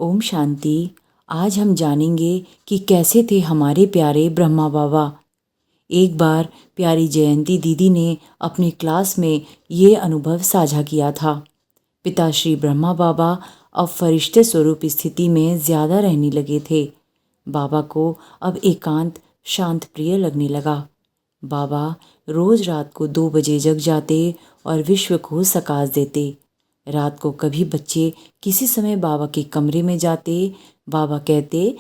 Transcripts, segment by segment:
ओम शांति। आज हम जानेंगे कि कैसे थे हमारे प्यारे ब्रह्मा बाबा। एक बार प्यारी जयंती दीदी ने अपनी क्लास में ये अनुभव साझा किया था। पिताश्री ब्रह्मा बाबा अब फरिश्ते स्वरूप स्थिति में ज़्यादा रहने लगे थे। बाबा को अब एकांत शांत प्रिय लगने लगा। बाबा रोज़ रात को 2 बजे जग जाते और विश्व को सकाश देते। रात को कभी बच्चे किसी समय बाबा के कमरे में जाते। बाबा कहते,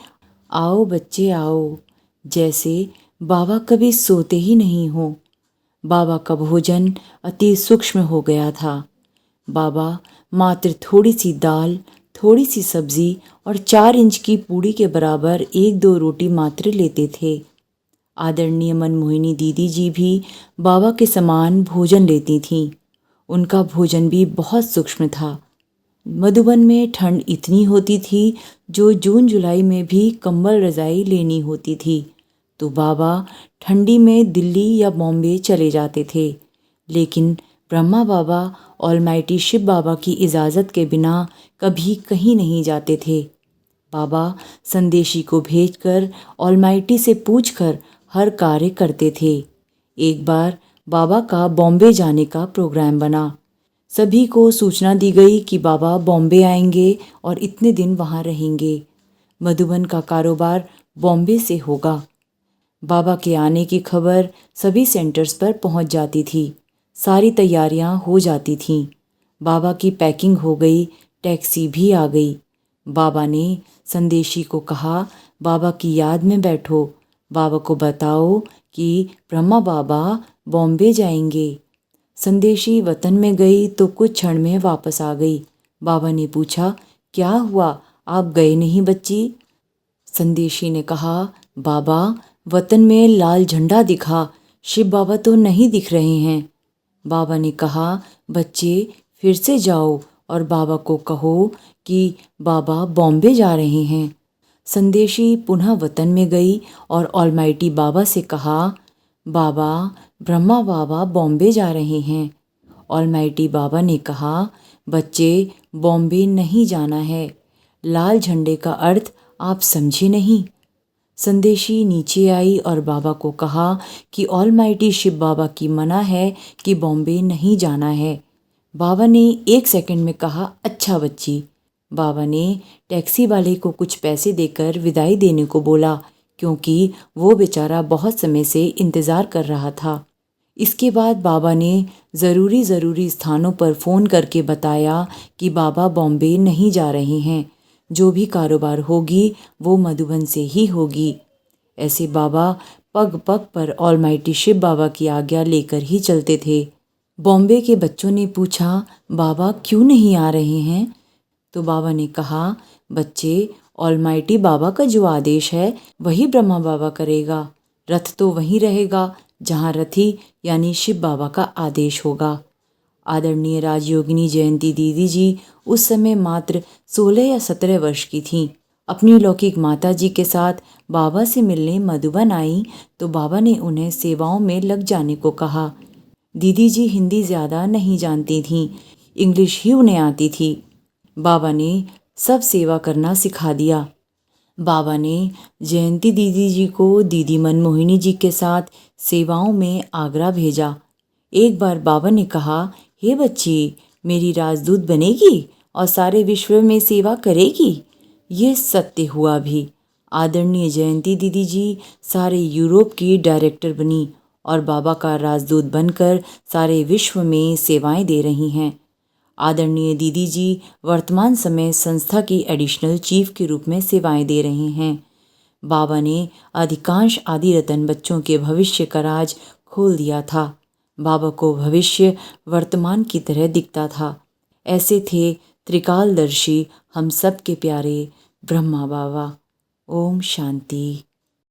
आओ बच्चे आओ, जैसे बाबा कभी सोते ही नहीं हो। बाबा का भोजन अति सूक्ष्म हो गया था। बाबा मात्र थोड़ी सी दाल, थोड़ी सी सब्जी और 4 इंच की पूड़ी के बराबर 1-2 रोटी मात्र लेते थे। आदरणीय मनमोहिनी दीदी जी भी बाबा के समान भोजन लेती थीं। उनका भोजन भी बहुत सूक्ष्म था। मधुबन में ठंड इतनी होती थी जो जून जुलाई में भी कंबल रजाई लेनी होती थी, तो बाबा ठंडी में दिल्ली या बॉम्बे चले जाते थे। लेकिन ब्रह्मा बाबा ऑलमाइटी शिव बाबा की इजाज़त के बिना कभी कहीं नहीं जाते थे। बाबा संदेशी को भेजकर ऑलमाइटी से पूछकर हर कार्य करते थे। एक बार बाबा का बॉम्बे जाने का प्रोग्राम बना। सभी को सूचना दी गई कि बाबा बॉम्बे आएंगे और इतने दिन वहाँ रहेंगे। मधुबन का कारोबार बॉम्बे से होगा। बाबा के आने की खबर सभी सेंटर्स पर पहुँच जाती थी। सारी तैयारियाँ हो जाती थीं। बाबा की पैकिंग हो गई, टैक्सी भी आ गई। बाबा ने संदेशी को कहा, बाबा की याद में बैठो, बाबा को बताओ कि ब्रह्मा बाबा बॉम्बे जाएंगे। संदेशी वतन में गई तो कुछ क्षण में वापस आ गई। बाबा ने पूछा, क्या हुआ, आप गए नहीं बच्ची? संदेशी ने कहा, बाबा वतन में लाल झंडा दिखा, शिव बाबा तो नहीं दिख रहे हैं। बाबा ने कहा, बच्चे फिर से जाओ और बाबा को कहो कि बाबा बॉम्बे जा रहे हैं। संदेशी पुनः वतन में गई और ऑलमाइटी बाबा से कहा, बाबा ब्रह्मा बाबा बॉम्बे जा रहे हैं। ऑलमाइटी बाबा ने कहा, बच्चे बॉम्बे नहीं जाना है, लाल झंडे का अर्थ आप समझे नहीं। संदेशी नीचे आई और बाबा को कहा कि ऑलमाइटी शिव बाबा की मना है कि बॉम्बे नहीं जाना है। बाबा ने 1 सेकंड में कहा, अच्छा बच्ची। बाबा ने टैक्सी वाले को कुछ पैसे देकर विदाई देने को बोला, क्योंकि वो बेचारा बहुत समय से इंतज़ार कर रहा था। इसके बाद बाबा ने ज़रूरी स्थानों पर फ़ोन करके बताया कि बाबा बॉम्बे नहीं जा रहे हैं। जो भी कारोबार होगी वो मधुबन से ही होगी। ऐसे बाबा पग पग पर ऑलमाइटी शिव बाबा की आज्ञा लेकर ही चलते थे। बॉम्बे के बच्चों ने पूछा, बाबा क्यों नहीं आ रहे हैं? तो बाबा ने कहा, बच्चे ऑलमाइटी बाबा का जो आदेश है वही ब्रह्मा बाबा करेगा। रथ तो वहीं रहेगा जहाँ रथी यानी शिव बाबा का आदेश होगा। आदरणीय राजयोगिनी जयंती दीदी जी उस समय मात्र 16 या 17 वर्ष की थीं। अपनी लौकिक माता जी के साथ बाबा से मिलने मधुबन आई तो बाबा ने उन्हें सेवाओं में लग जाने को कहा। दीदी जी हिंदी ज़्यादा नहीं जानती थीं, इंग्लिश ही उन्हें आती थी। बाबा ने सब सेवा करना सिखा दिया। बाबा ने जयंती दीदी जी को दीदी मनमोहिनी जी के साथ सेवाओं में आगरा भेजा। एक बार बाबा ने कहा, हे बच्ची, मेरी राजदूत बनेगी और सारे विश्व में सेवा करेगी। ये सत्य हुआ भी। आदरणीय जयंती दीदी जी सारे यूरोप की डायरेक्टर बनी और बाबा का राजदूत बनकर सारे विश्व में सेवाएं दे रही हैं। आदरणीय दीदी जी वर्तमान समय संस्था की एडिशनल चीफ के रूप में सेवाएं दे रहे हैं। बाबा ने अधिकांश आदि रतन बच्चों के भविष्य का राज खोल दिया था। बाबा को भविष्य वर्तमान की तरह दिखता था। ऐसे थे त्रिकालदर्शी हम सब के प्यारे ब्रह्मा बाबा। ओम शांति।